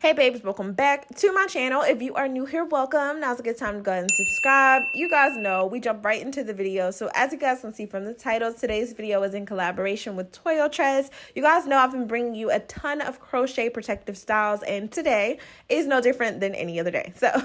Hey babes, welcome back to my channel. If you are new here, welcome. Now's a good time to go ahead and subscribe. You guys know we jump right into the video. So as you guys can see from the title, today's video is in collaboration with Toyotress. You guys know I've been bringing you a ton of crochet protective styles, and today is no different than any other day. So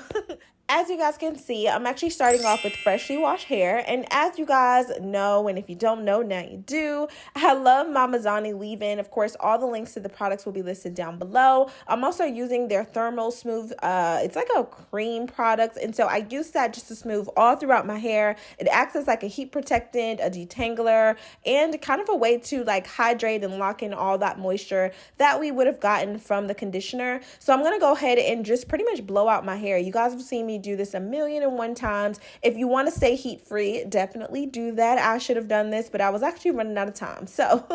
as you guys can see, I'm actually starting off with freshly washed hair. And as you guys know, and if you don't know, now you do, I love Mamazani leave-in. Of course, all the links to the products will be listed down below. I'm also using their Thermal Smooth. It's like a cream product. And so I use that just to smooth all throughout my hair. It acts as like a heat protectant, a detangler, and kind of a way to like hydrate and lock in all that moisture that we would have gotten from the conditioner. So I'm going to go ahead and just pretty much blow out my hair. You guys have seen me do this 1,000,001 times. If you want to stay heat free, definitely do that. I should have done this, but I was actually running out of time. So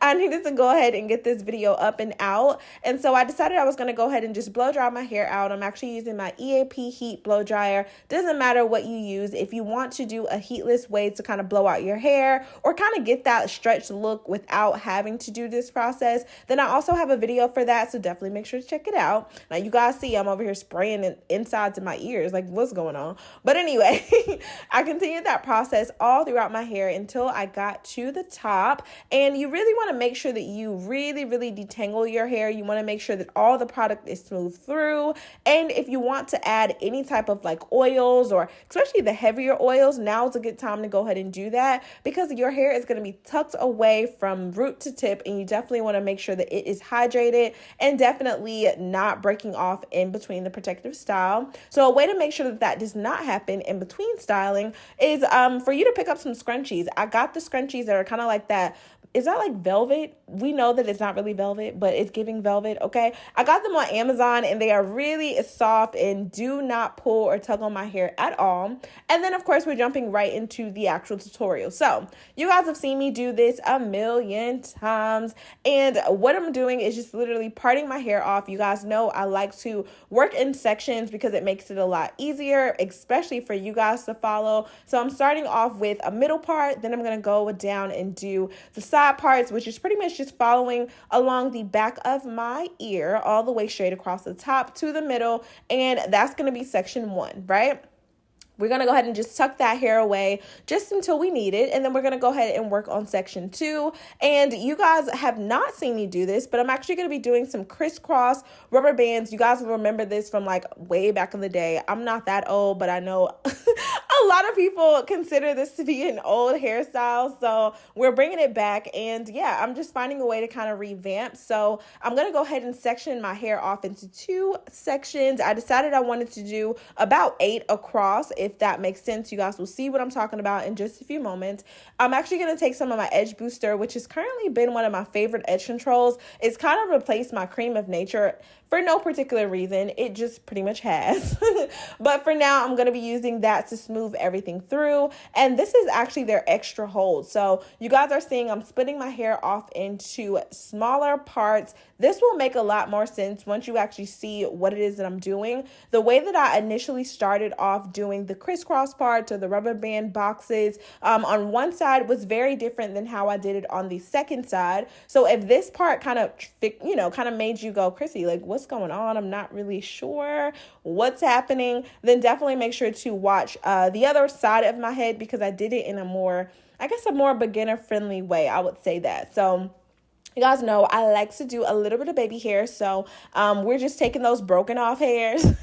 I needed to go ahead and get this video up and out. And so I decided I was going to go ahead and just blow dry my hair out. I'm actually using my EAP heat blow dryer. Doesn't matter what you use. If you want to do a heatless way to kind of blow out your hair or kind of get that stretched look without having to do this process, then I also have a video for that. So definitely make sure to check it out. Now you guys see I'm over here spraying it insides of my ears. Like, what's going on? But anyway, I continued that process all throughout my hair until I got to the top. And you really want to make sure that you really detangle your hair. You want to make sure that all the product is smooth through. And if you want to add any type of like oils, or especially the heavier oils, now is a good time to go ahead and do that, because your hair is going to be tucked away from root to tip, and you definitely want to make sure that it is hydrated and definitely not breaking off in between the protective style. So a way to make sure that that does not happen in between styling is for you to pick up some scrunchies. I got the scrunchies that are kind of like that. Is that like velvet? We know that it's not really velvet, but it's giving velvet, okay? I got them on Amazon, and they are really soft and do not pull or tug on my hair at all. And then, of course, we're jumping right into the actual tutorial. So you guys have seen me do this 1,000,000 times, and what I'm doing is just literally parting my hair off. You guys know I like to work in sections because it makes it a lot easier, especially for you guys to follow. So I'm starting off with a middle part, then I'm going to go down and do the side parts, which is pretty much just following along the back of my ear all the way straight across the top to the middle, and that's going to be section 1, right? We're going to go ahead and just tuck that hair away just until we need it. And then we're going to go ahead and work on section 2. And you guys have not seen me do this, but I'm actually going to be doing some crisscross rubber bands. You guys will remember this from like way back in the day. I'm not that old, but I know a lot of people consider this to be an old hairstyle. So we're bringing it back. And yeah, I'm just finding a way to kind of revamp. So I'm going to go ahead and section my hair off into 2 sections. I decided I wanted to do about 8 across. If that makes sense, you guys will see what I'm talking about in just a few moments. I'm actually going to take some of my edge booster, which has currently been one of my favorite edge controls. It's kind of replaced my cream of nature for no particular reason. It just pretty much has. But for now, I'm going to be using that to smooth everything through. And this is actually their extra hold. So you guys are seeing I'm splitting my hair off into smaller parts. This will make a lot more sense once you actually see what it is that I'm doing. The way that I initially started off doing the crisscross parts or the rubber band boxes on one side was very different than how I did it on the second side. So if this part kind of made you go, Chrissy, like, what's going on? I'm not really sure what's happening. Then definitely make sure to watch the other side of my head, because I did it in a more beginner friendly way. I would say that. So you guys know I like to do a little bit of baby hair, so we're just taking those broken off hairs and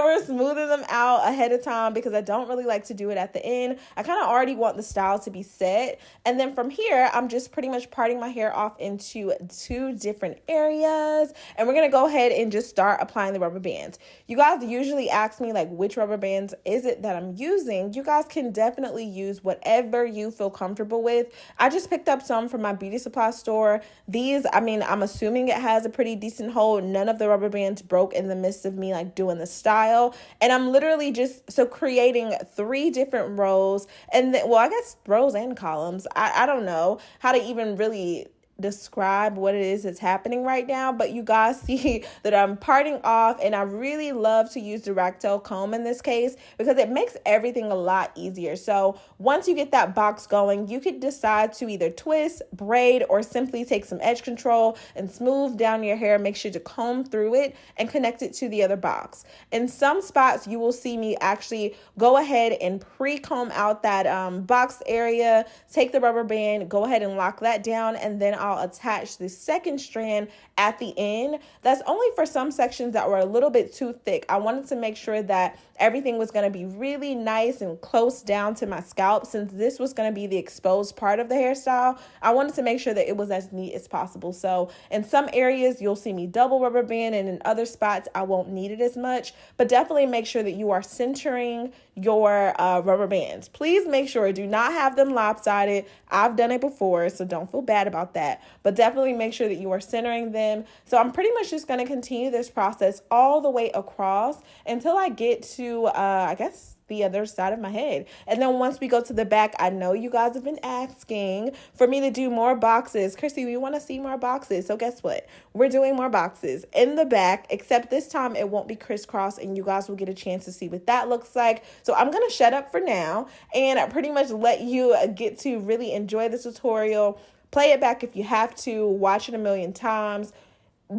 we're smoothing them out ahead of time, because I don't really like to do it at the end. I kind of already want the style to be set, and then from here I'm just pretty much parting my hair off into 2 different areas, and we're gonna go ahead and just start applying the rubber bands. You guys usually ask me like, which rubber bands is it that I'm using? You guys can definitely use whatever you feel comfortable with. I just picked up some from my beauty supply store. These, I mean, I'm assuming it has a pretty decent hold. None of the rubber bands broke in the midst of me like doing the style. And I'm literally just creating 3 different rows, and then, well, I guess rows and columns. I don't know how to even really describe what it is that's happening right now, but you guys see that I'm parting off, and I really love to use the ragtail comb in this case because it makes everything a lot easier. So once you get that box going, you could decide to either twist, braid, or simply take some edge control and smooth down your hair. Make sure to comb through it and connect it to the other box. In some spots, you will see me actually go ahead and pre-comb out that box area, take the rubber band, go ahead and lock that down, and then I'll attach the second strand at the end. That's only for some sections that were a little bit too thick. I wanted to make sure that everything was going to be really nice and close down to my scalp. Since this was going to be the exposed part of the hairstyle, I wanted to make sure that it was as neat as possible. So in some areas, you'll see me double rubber band, and in other spots, I won't need it as much. But definitely make sure that you are centering your rubber bands. Please make sure, do not have them lopsided. I've done it before, so don't feel bad about that. But definitely make sure that you are centering them. So I'm pretty much just going to continue this process all the way across until I get to, I guess, the other side of my head. And then once we go to the back, I know you guys have been asking for me to do more boxes. Chrissy, we want to see more boxes. So guess what? We're doing more boxes in the back, except this time it won't be crisscross, and you guys will get a chance to see what that looks like. So I'm going to shut up for now and pretty much let you get to really enjoy the tutorial. Play it back if you have to, watch it a million times.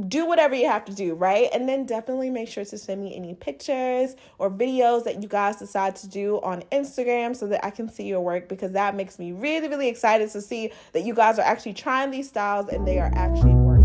Do whatever you have to do, right? And then definitely make sure to send me any pictures or videos that you guys decide to do on Instagram so that I can see your work, because that makes me really, really excited to see that you guys are actually trying these styles and they are actually working.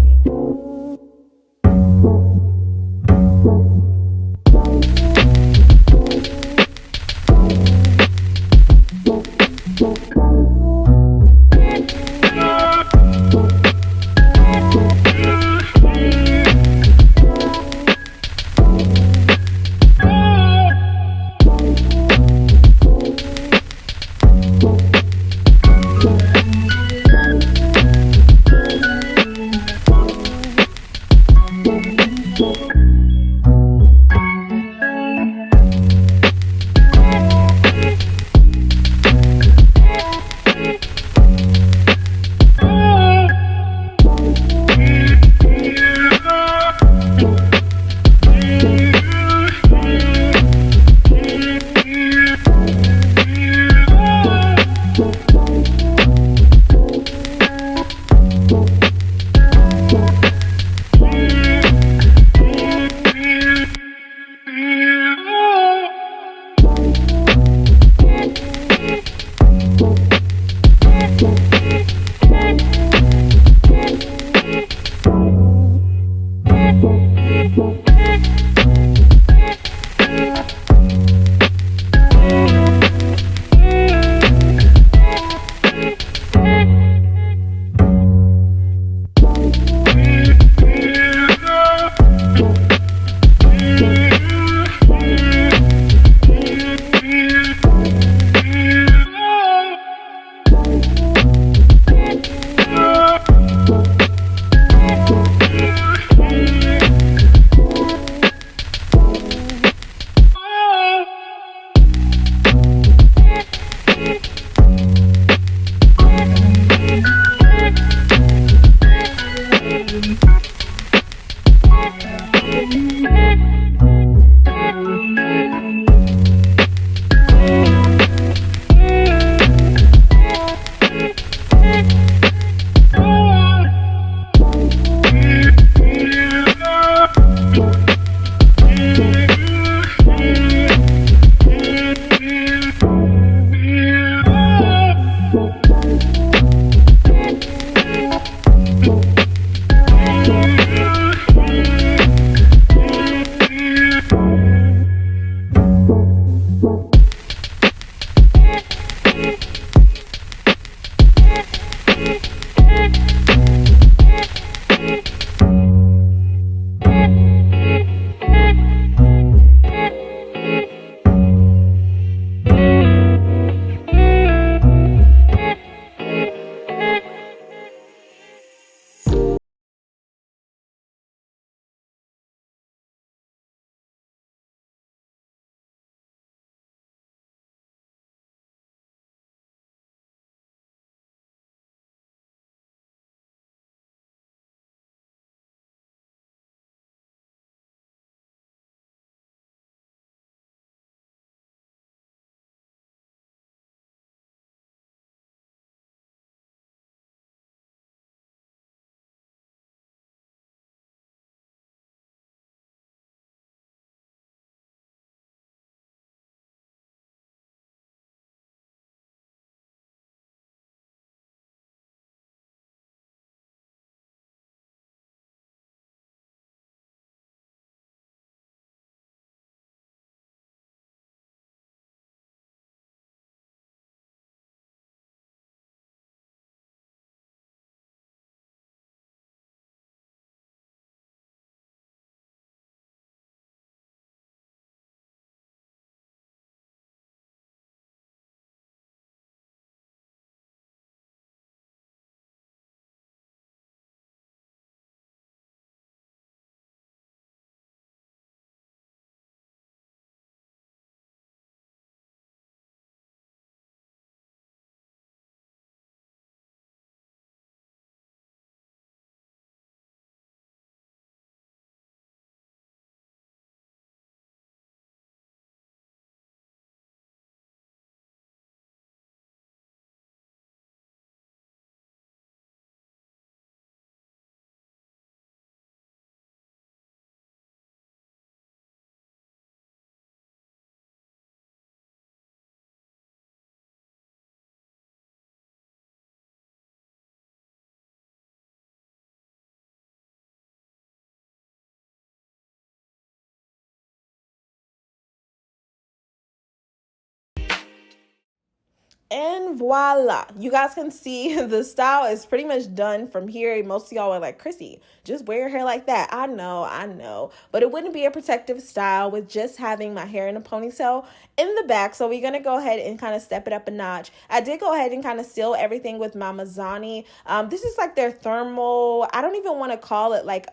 And voila, you guys can see the style is pretty much done from here. Most of y'all are like, Chrissy, just wear your hair like that. I know, but it wouldn't be a protective style with just having my hair in a ponytail in the back. So we're gonna go ahead and kind of step it up a notch. I did go ahead and kind of seal everything with my Mazzani. This is like their thermal, I don't even want to call it like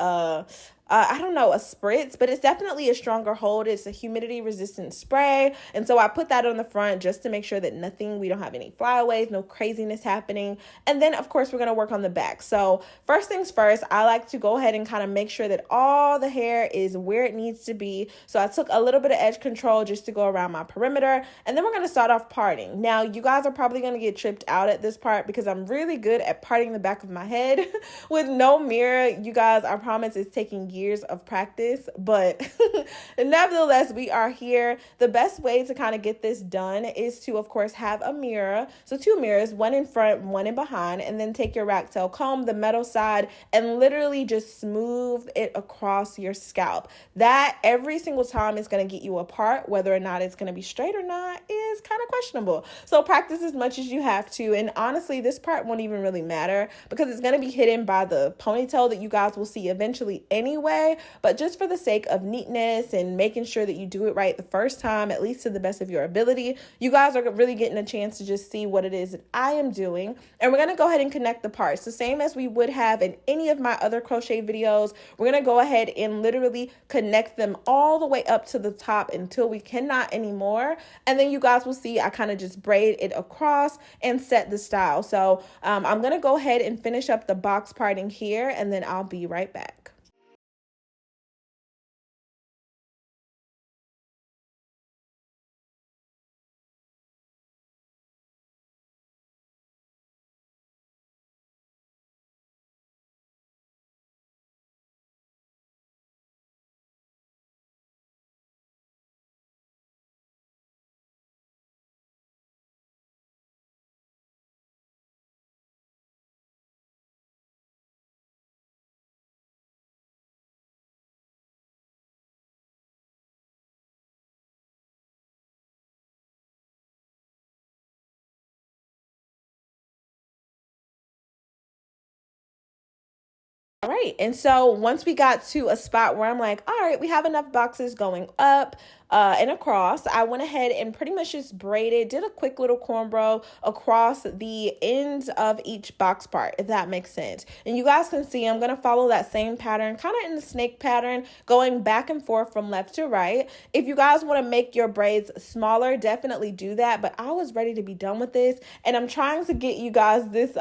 I don't know, a spritz, but it's definitely a stronger hold. It's a humidity resistant spray. And so I put that on the front just to make sure that we don't have any flyaways, no craziness happening. And then of course we're going to work on the back. So first things first, I like to go ahead and kind of make sure that all the hair is where it needs to be. So I took a little bit of edge control just to go around my perimeter. And then we're going to start off parting. Now you guys are probably going to get tripped out at this part because I'm really good at parting the back of my head with no mirror. You guys, I promise it's taking years of practice, but nevertheless, we are here. The best way to kind of get this done is to, of course, have a mirror. So 2 mirrors, one in front, one in behind, and then take your rat tail comb, the metal side, and literally just smooth it across your scalp. That every single time is going to get you apart. Whether or not it's going to be straight or not is kind of questionable. So practice as much as you have to. And honestly, this part won't even really matter because it's going to be hidden by the ponytail that you guys will see eventually anyway. But just for the sake of neatness and making sure that you do it right the first time, at least to the best of your ability, you guys are really getting a chance to just see what it is that I am doing. And we're going to go ahead and connect the parts the same as we would have in any of my other crochet videos. We're going to go ahead and literally connect them all the way up to the top until we cannot anymore. And then you guys will see I kind of just braid it across and set the style. So I'm going to go ahead and finish up the box parting here, and then I'll be right back. All right, and so once we got to a spot where I'm like, all right, we have enough boxes going up and across, I went ahead and pretty much just braided, did a quick little cornrow across the ends of each box part, if that makes sense. And you guys can see I'm going to follow that same pattern, kind of in the snake pattern, going back and forth from left to right. If you guys want to make your braids smaller, definitely do that. But I was ready to be done with this, and I'm trying to get you guys this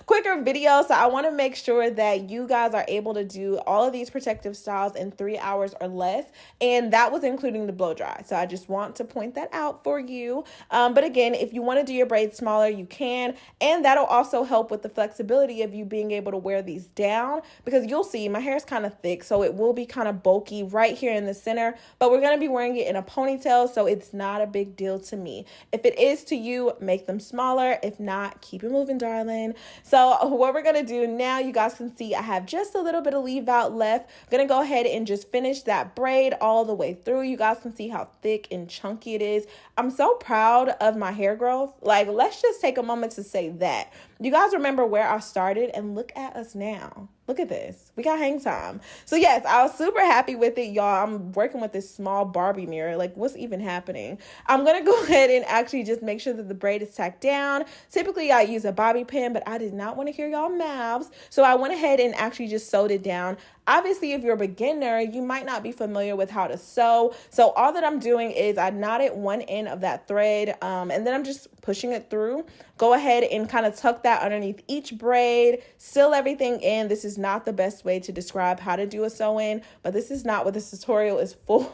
quicker video. So I want to make sure that you guys are able to do all of these protective styles in 3 hours or less. And that was including the blow dry. So I just want to point that out for you. But again, if you want to do your braids smaller, you can. And that'll also help with the flexibility of you being able to wear these down, because you'll see my hair is kind of thick. So it will be kind of bulky right here in the center, but we're going to be wearing it in a ponytail. So it's not a big deal to me. If it is to you, make them smaller. If not, keep it moving, darling. So what we're going to do now, you guys can see I have just a little bit of leave out left. I'm going to go ahead and just finish that braid all the way through. You guys can see how thick and chunky it is. I'm so proud of my hair growth. Like, let's just take a moment to say that. You guys remember where I started, and look at us now. Look at this. We got hang time. So yes, I was super happy with it, y'all. I'm working with this small Barbie mirror. Like, what's even happening? I'm going to go ahead and actually just make sure that the braid is tacked down. Typically, I use a bobby pin, but I did not want to hear y'all mouths. So I went ahead and actually just sewed it down. Obviously, if you're a beginner, you might not be familiar with how to sew. So all that I'm doing is I knotted one end of that thread, and then I'm just pushing it through. Go ahead and kind of tuck that underneath each braid, seal everything in. This is not the best way to describe how to do a sew-in, but this is not what this tutorial is for.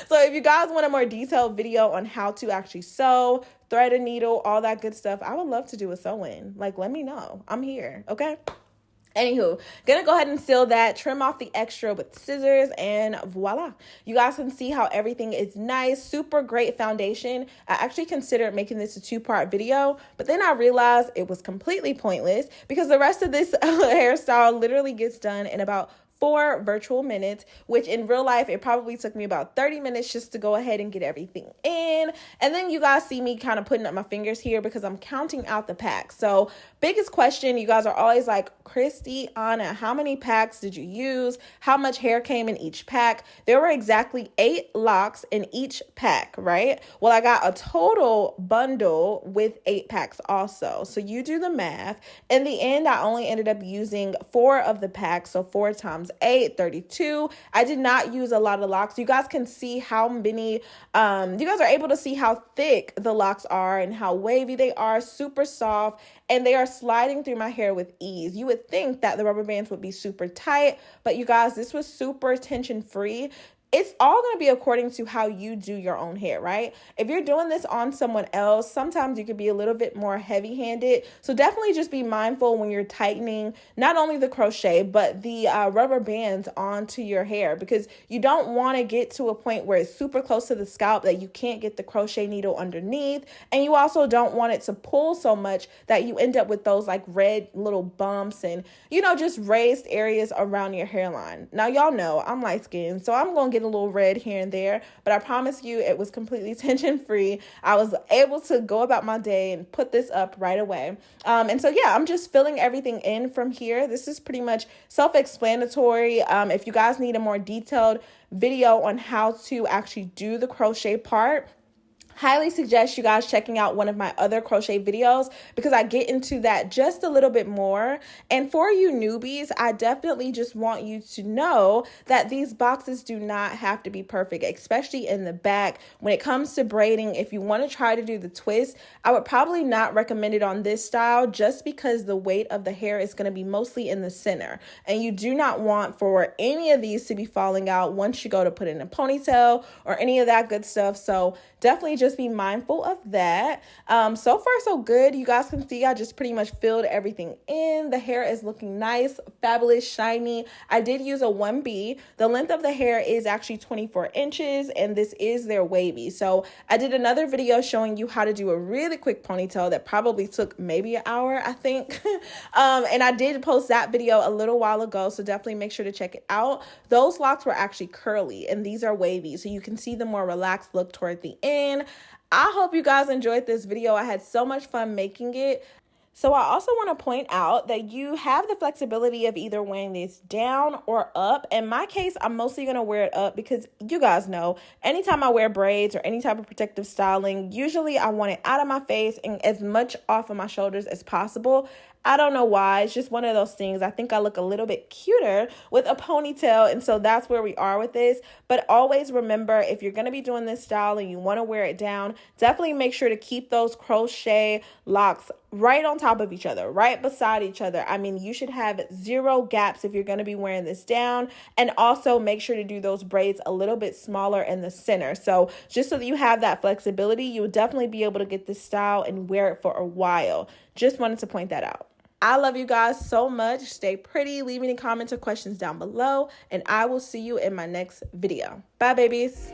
So if you guys want a more detailed video on how to actually sew, thread a needle, all that good stuff, I would love to do a sew-in. Like, let me know. I'm here, okay? Anywho, gonna go ahead and seal that, trim off the extra with scissors, and voila. You guys can see how everything is nice, super great foundation. I actually considered making this a 2-part video, but then I realized it was completely pointless because the rest of this hairstyle literally gets done in about 4 virtual minutes, which in real life, it probably took me about 30 minutes just to go ahead and get everything in. And then you guys see me kind of putting up my fingers here because I'm counting out the packs. So biggest question, you guys are always like, Christiana, how many packs did you use? How much hair came in each pack? There were exactly 8 locks in each pack, right? Well, I got a total bundle with 8 packs also. So you do the math. In the end, I only ended up using 4 of the packs. So 4 times 8, 32. I did not use a lot of locks. You guys can see how many, you guys are able to see how thick the locks are and how wavy they are, super soft, and they are sliding through my hair with ease. You would think that the rubber bands would be super tight, but you guys, this was super tension free. It's all going to be according to how you do your own hair, right? If you're doing this on someone else, sometimes you could be a little bit more heavy-handed. So definitely just be mindful when you're tightening not only the crochet, but the rubber bands onto your hair, because you don't want to get to a point where it's super close to the scalp that you can't get the crochet needle underneath. And you also don't want it to pull so much that you end up with those like red little bumps and, you know, just raised areas around your hairline. Now, y'all know I'm light skinned, so I'm going to get a little red here and there, but I promise you it was completely tension free. I was able to go about my day and put this up right away. And so yeah, I'm just filling everything in from here. This is pretty much self-explanatory. If you guys need a more detailed video on how to actually do the crochet part, highly suggest you guys checking out one of my other crochet videos because I get into that just a little bit more. And for you newbies, I definitely just want you to know that these boxes do not have to be perfect, especially in the back. When it comes to braiding, if you want to try to do the twist, I would probably not recommend it on this style just because the weight of the hair is going to be mostly in the center. And you do not want for any of these to be falling out once you go to put in a ponytail or any of that good stuff. So definitely just be mindful of that. So far so good. You guys can see I just pretty much filled everything in. The hair is looking nice, fabulous, shiny. I did use a 1B. The length of the hair is actually 24 inches and this is their wavy. So I did another video showing you how to do a really quick ponytail that probably took maybe an hour, I think. And I did post that video a little while ago, so definitely make sure to check it out. Those locks were actually curly and these are wavy, so you can see the more relaxed look toward the end. I hope you guys enjoyed this video. I had so much fun making it. So I also want to point out that you have the flexibility of either wearing this down or up. In my case, I'm mostly going to wear it up because you guys know, anytime I wear braids or any type of protective styling, usually I want it out of my face and as much off of my shoulders as possible. I don't know why. It's just one of those things. I think I look a little bit cuter with a ponytail. And so that's where we are with this. But always remember, if you're going to be doing this style and you want to wear it down, definitely make sure to keep those crochet locks right on top of each other, right beside each other. I mean, you should have 0 gaps if you're going to be wearing this down. And also make sure to do those braids a little bit smaller in the center. So just so that you have that flexibility, you will definitely be able to get this style and wear it for a while. Just wanted to point that out. I love you guys so much. Stay pretty. Leave any comments or questions down below, and I will see you in my next video. Bye, babies.